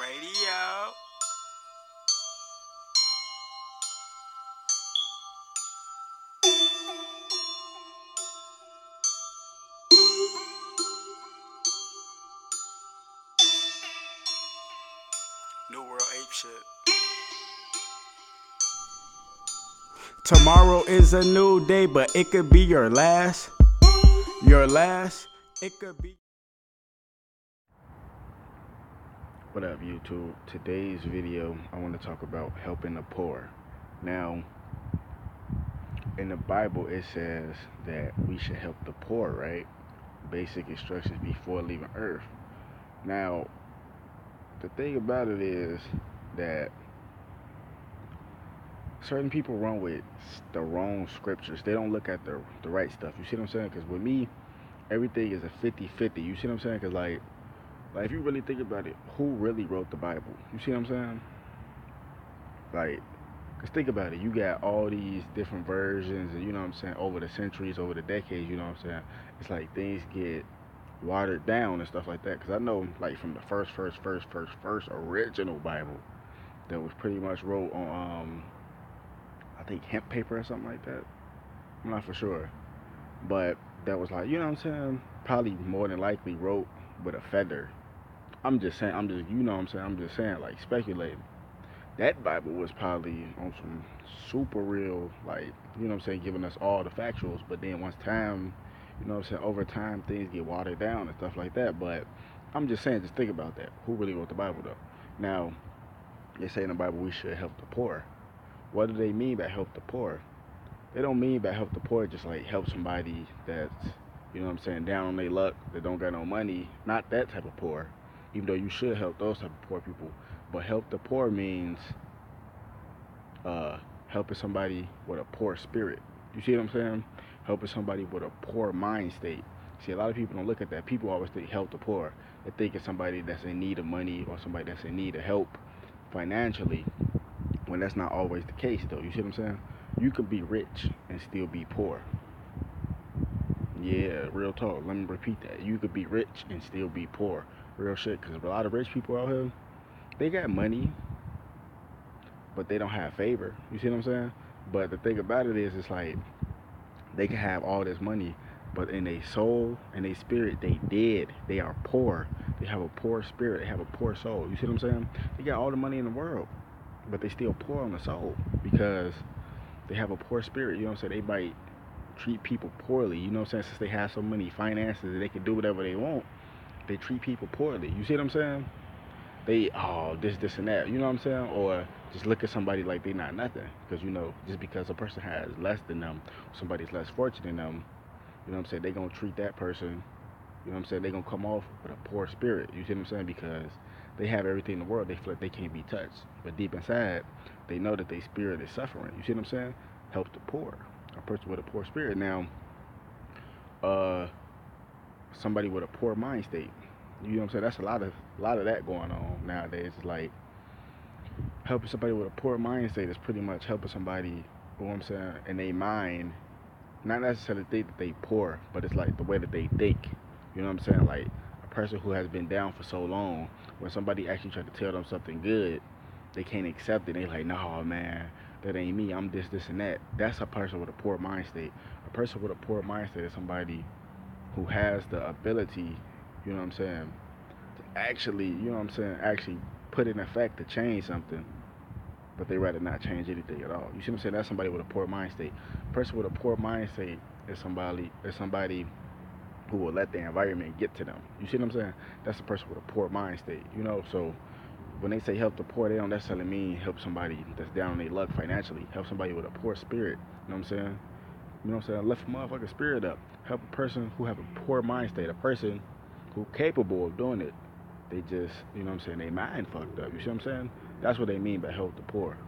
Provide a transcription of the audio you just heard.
Radio. New World Ape Shit. Tomorrow is a new day, but it could be your last. Your last. It could be. What up, YouTube? Today's video, I want to talk about helping the poor. Now, in the Bible, it says that we should help the poor, right? Basic instructions before leaving Earth. Now, the thing about it is that certain people run with the wrong scriptures. They don't look at the right stuff. You see what I'm saying? Because with me, everything is a 50-50. You see what I'm saying? Because, like if you really think about it, who really wrote the Bible? You see what I'm saying? Because think about it. You got all these different versions, and you know what I'm saying, over the centuries, over the decades, you know what I'm saying? It's like things get watered down and stuff like that. Because I know, like, from the first original Bible that was pretty much wrote on, I think, hemp paper or something like that. I'm not for sure. But that was like, you know what I'm saying? Probably more than likely wrote with a feather. I'm just saying, you know what I'm saying? I'm just saying, like, speculating. That Bible was probably on some super real, like, you know what I'm saying, giving us all the factuals. But then once time, you know what I'm saying, over time, things get watered down and stuff like that. But I'm just saying, just think about that. Who really wrote the Bible, though? Now, they say in the Bible we should help the poor. What do they mean by help the poor? They don't mean by help the poor just like help somebody that's, you know what I'm saying, down on their luck, that don't got no money. Not that type of poor, even though you should help those type of poor people. But help the poor means helping somebody with a poor spirit. You see what I'm saying? Helping somebody with a poor mind state. See, a lot of people don't look at that. People always think help the poor. They think it's somebody that's in need of money or somebody that's in need of help financially, when that's not always the case, though. You see what I'm saying? You can be rich and still be poor. Yeah, real talk. Let me repeat that. You could be rich and still be poor. Real shit. Because a lot of rich people out here, they got money, but they don't have favor. You see what I'm saying? But the thing about it is, it's like they can have all this money, but in their soul and their spirit, they dead. They are poor. They have a poor spirit. They have a poor soul. You see what I'm saying? They got all the money in the world, but they still poor on the soul because they have a poor spirit. You know what I'm saying? They might treat people poorly. You know what I'm saying? Since they have so many finances and they can do whatever they want, they treat people poorly. You see what I'm saying? They, oh, this and that. You know what I'm saying? Or just look at somebody like they not nothing. Because, you know, just because a person has less than them, somebody's less fortunate than them, you know what I'm saying, they going to treat that person, you know what I'm saying, they going to come off with a poor spirit. You see what I'm saying? Because they have everything in the world. They feel like they can't be touched. But deep inside, they know that their spirit is suffering. You see what I'm saying? Help the poor. A person with a poor spirit. Now, uh, somebody with a poor mind state. You know what I'm saying? That's a lot of that going on nowadays. It's like helping somebody with a poor mind state is pretty much helping somebody, you know what I'm saying, in their mind, not necessarily think that they poor, but it's like the way that they think. You know what I'm saying? Like a person who has been down for so long, when somebody actually try to tell them something good, they can't accept it. They like, no, man, that ain't me. I'm this, and that. That's a person with a poor mind state. A person with a poor mind state is somebody who has the ability, you know what I'm saying, to actually, you know what I'm saying, actually put in effect to change something, but they rather not change anything at all. You see what I'm saying? That's somebody with a poor mind state. A person with a poor mind state is somebody who will let the environment get to them. You see what I'm saying? That's a person with a poor mind state. You know, so when they say help the poor, they don't necessarily mean help somebody that's down on their luck financially. Help somebody with a poor spirit. You know what I'm saying? You know what I'm saying? Lift a motherfucking spirit up. Help a person who have a poor mind state. A person who capable of doing it. They just, you know what I'm saying, they mind fucked up. You see what I'm saying? That's what they mean by help the poor.